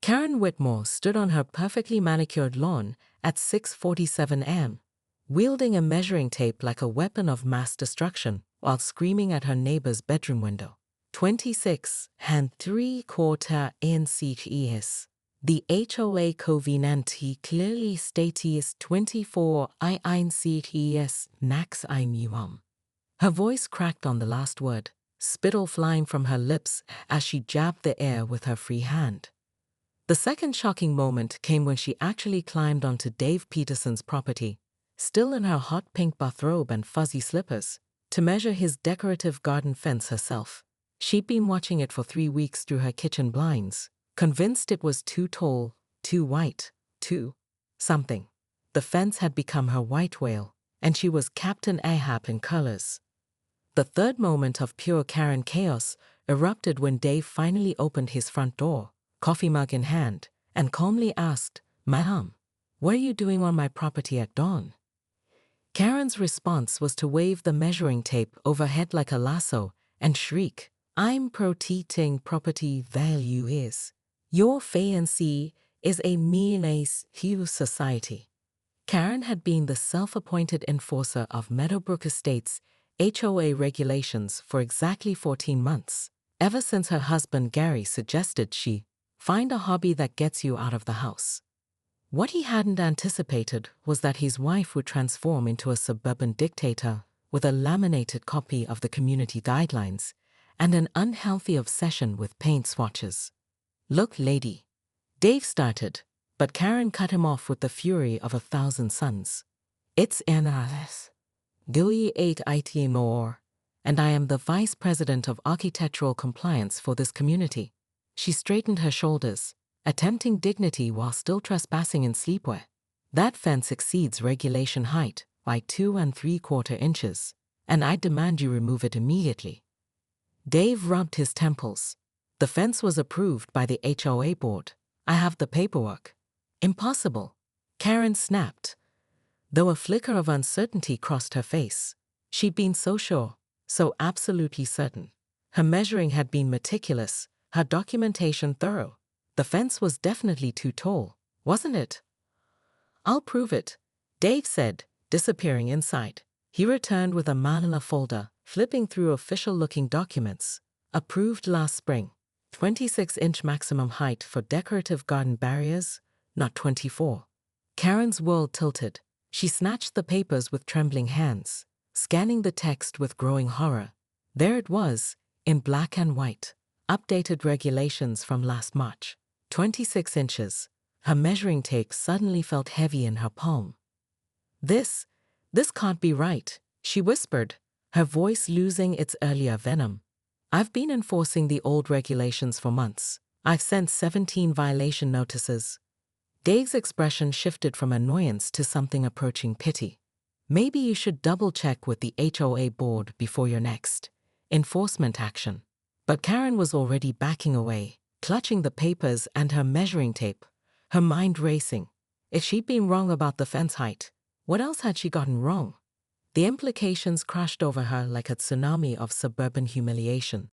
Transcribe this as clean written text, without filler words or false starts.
Karen Whitmore stood on her perfectly manicured lawn at 6:47 a.m., wielding a measuring tape like a weapon of mass destruction while screaming at her neighbor's bedroom window. 26 and 3/4 inches. The HOA covenant clearly states 24 inches max minimum. Her voice cracked on the last word, spittle flying from her lips as she jabbed the air with her free hand. The second shocking moment came when she actually climbed onto Dave Peterson's property, still in her hot pink bathrobe and fuzzy slippers, to measure his decorative garden fence herself. She'd been watching it for 3 weeks through her kitchen blinds, convinced it was too tall, too white, too something. The fence had become her white whale, and she was Captain Ahab in colors. The third moment of pure Karen chaos erupted when Dave finally opened his front door, coffee mug in hand, and calmly asked, "Ma'am, what are you doing on my property at dawn?" Karen's response was to wave the measuring tape overhead like a lasso and shriek, "I'm protecting property values. Your fancy is a menace to society." Karen had been the self-appointed enforcer of Meadowbrook Estates' HOA regulations for exactly 14 months, ever since her husband Gary suggested she find a hobby that gets you out of the house. What he hadn't anticipated was that his wife would transform into a suburban dictator with a laminated copy of the community guidelines and an unhealthy obsession with paint swatches. "Look, lady," Dave started, but Karen cut him off with the fury of 1,000 suns. "It's NRS. Gilly 8 IT more, and I am the Vice President of Architectural Compliance for this community." She straightened her shoulders, attempting dignity while still trespassing in sleepwear. "That fence exceeds regulation height by 2 3/4 inches, and I demand you remove it immediately." Dave rubbed his temples. "The fence was approved by the HOA board. I have the paperwork." "Impossible," Karen snapped, though a flicker of uncertainty crossed her face. She'd been so sure, so absolutely certain. Her measuring had been meticulous, her documentation thorough. The fence was definitely too tall, wasn't it? "I'll prove it," Dave said, disappearing inside. He returned with a manila folder, flipping through official-looking documents. "Approved last spring. 26-inch maximum height for decorative garden barriers, not 24. Karen's world tilted. She snatched the papers with trembling hands, scanning the text with growing horror. There it was, in black and white. Updated regulations from last March. 26 inches. Her measuring tape suddenly felt heavy in her palm. This can't be right," she whispered, her voice losing its earlier venom. "I've been enforcing the old regulations for months. I've sent 17 violation notices." Dave's expression shifted from annoyance to something approaching pity. "Maybe you should double-check with the HOA board before your next enforcement action." But Karen was already backing away, clutching the papers and her measuring tape, her mind racing. If she'd been wrong about the fence height, what else had she gotten wrong? The implications crashed over her like a tsunami of suburban humiliation.